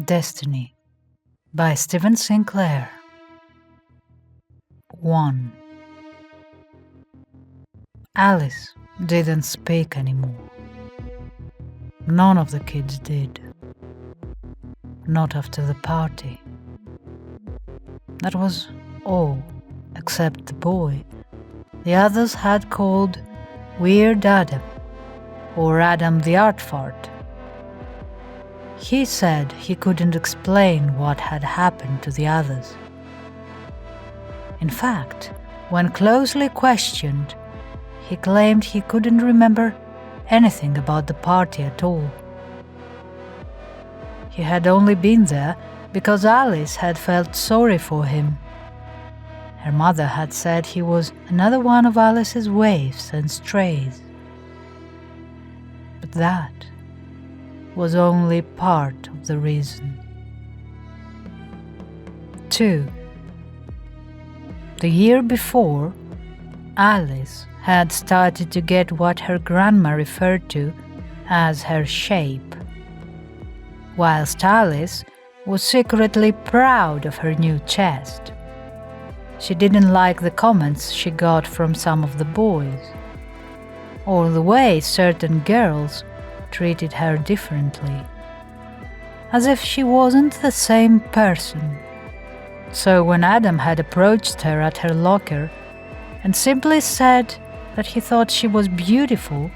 Destiny by Stephen Sinclair. 1. Alice didn't speak anymore. None of the kids did. Not after the party. That was all, except the boy the others had called Weird Adam, or Adam the Art Fart. He said he couldn't explain what had happened to the others. In fact, when closely questioned, he claimed he couldn't remember anything about the party at all. He had only been there because Alice had felt sorry for him. Her mother had said he was another one of Alice's waifs and strays. But that was only part of the reason. 2. The year before, Alice had started to get what her grandma referred to as her shape, whilst Alice was secretly proud of her new chest. She didn't like the comments she got from some of the boys, or the way certain girls treated her differently, as if she wasn't the same person. So when Adam had approached her at her locker and simply said that he thought she was beautiful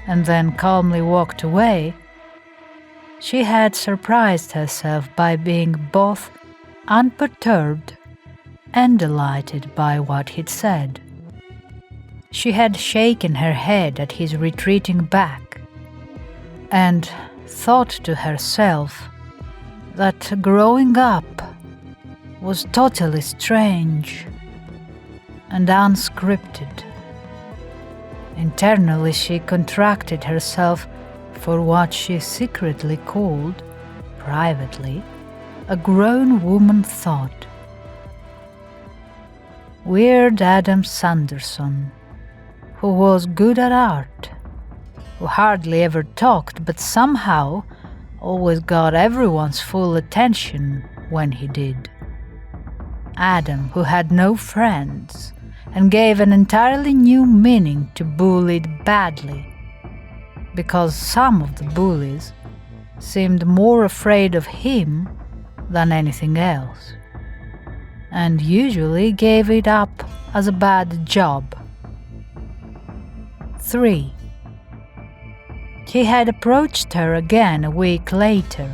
and then calmly walked away, she had surprised herself by being both unperturbed and delighted by what he'd said. She had shaken her head at his retreating back and thought to herself that growing up was totally strange and unscripted. Internally, she contracted herself for what she secretly called, privately, a grown woman thought. Weird Adam Sanderson, who was good at art, who hardly ever talked but somehow always got everyone's full attention when he did. Adam, who had no friends and gave an entirely new meaning to bullied badly, because some of the bullies seemed more afraid of him than anything else, and usually gave it up as a bad job. 3. He had approached her again a week later,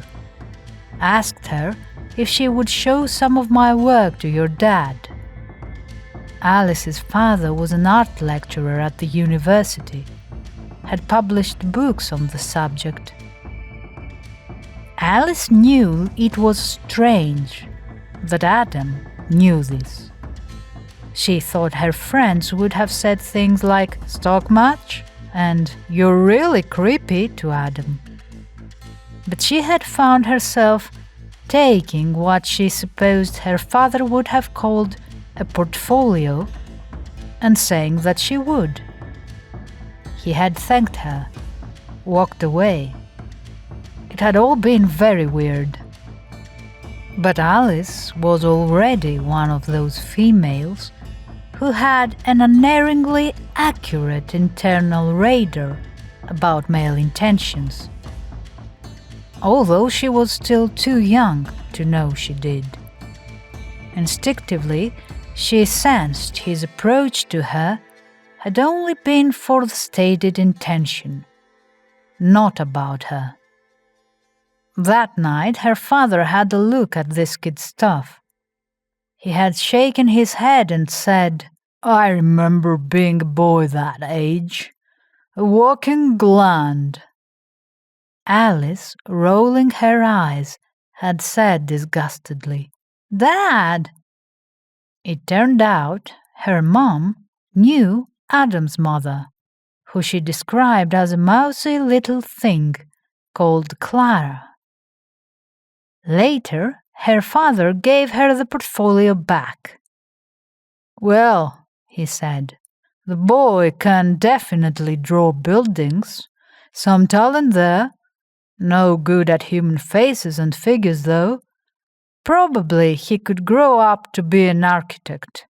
asked her if she would show some of my work to your dad. Alice's father was an art lecturer at the university, had published books on the subject. Alice knew it was strange that Adam knew this. She thought her friends would have said things like "stock match" and "you're really creepy" to Adam. But she had found herself taking what she supposed her father would have called a portfolio and saying that she would. He had thanked her, walked away. It had all been very weird. But Alice was already one of those females who had an unerringly accurate internal radar about male intentions, although she was still too young to know she did. Instinctively, she sensed his approach to her had only been for the stated intention, not about her. That night, her father had a look at this kid's stuff. He had shaken his head and said, "I remember being a boy that age, a walking gland." Alice, rolling her eyes, had said disgustedly, "Dad!" It turned out her mom knew Adam's mother, who she described as a mousy little thing called Clara. Later, her father gave her the portfolio back. "Well," he said, "the boy can definitely draw buildings. Some talent there. No good at human faces and figures, though. Probably he could grow up to be an architect.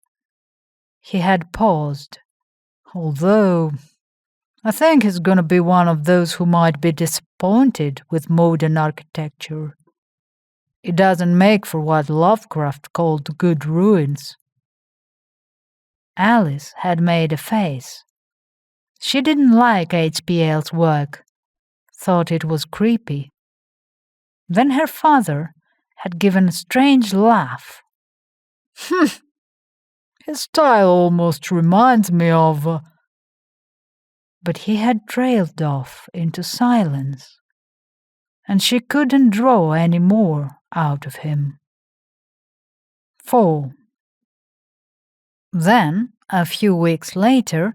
He had paused. Although, I think he's gonna be one of those who might be disappointed with modern architecture. It doesn't make for what Lovecraft called good ruins. Alice had made a face. She didn't like HPL's work, thought it was creepy. Then her father had given a strange laugh. His style almost reminds me of... But he had trailed off into silence, and she couldn't draw any more out of him. 4. Then, a few weeks later,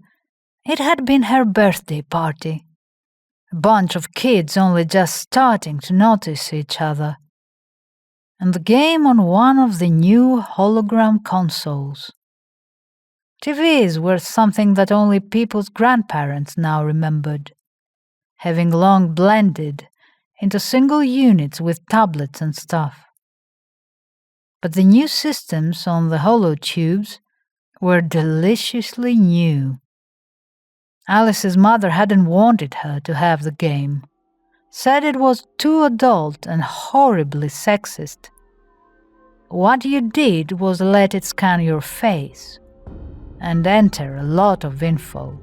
it had been her birthday party. A bunch of kids only just starting to notice each other. And the game on one of the new hologram consoles. TVs were something that only people's grandparents now remembered, having long blended into single units with tablets and stuff. But the new systems on the holotubes were deliciously new. Alice's mother hadn't wanted her to have the game, said it was too adult and horribly sexist. What you did was let it scan your face and enter a lot of info,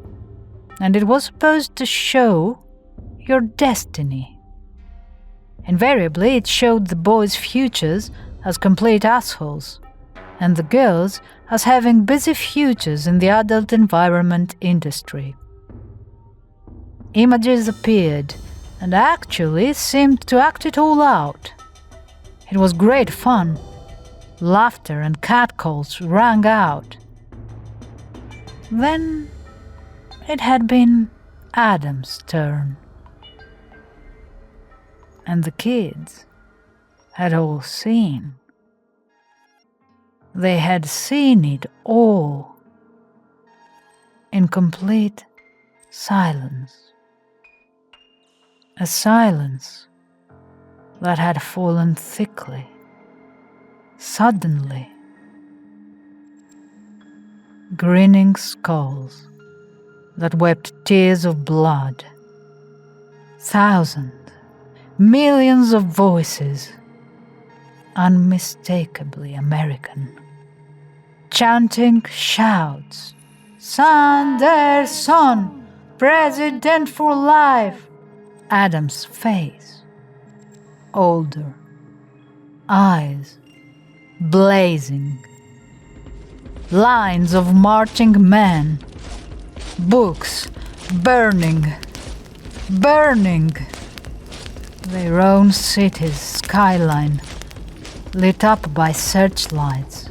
and it was supposed to show your destiny. Invariably, it showed the boys' futures as complete assholes, and the girls as having busy futures in the adult environment industry. Images appeared, and actually seemed to act it all out. It was great fun. Laughter and catcalls rang out. Then it had been Adam's turn. And the kids had all seen. They had seen it all in complete silence. A silence that had fallen thickly, suddenly. Grinning skulls that wept tears of blood. Thousands, millions of voices, unmistakably American. Chanting shouts, "Sanderson, President for life!" Adam's face, older, eyes blazing. Lines of marching men, books burning, their own city's skyline lit up by searchlights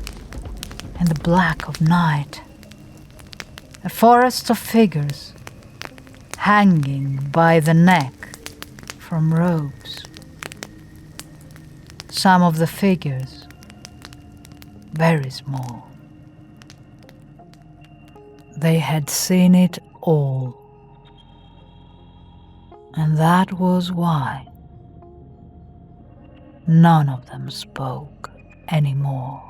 in the black of night. A forest of figures hanging by the neck from ropes. Some of the figures very small. They had seen it all, and that was why none of them spoke anymore.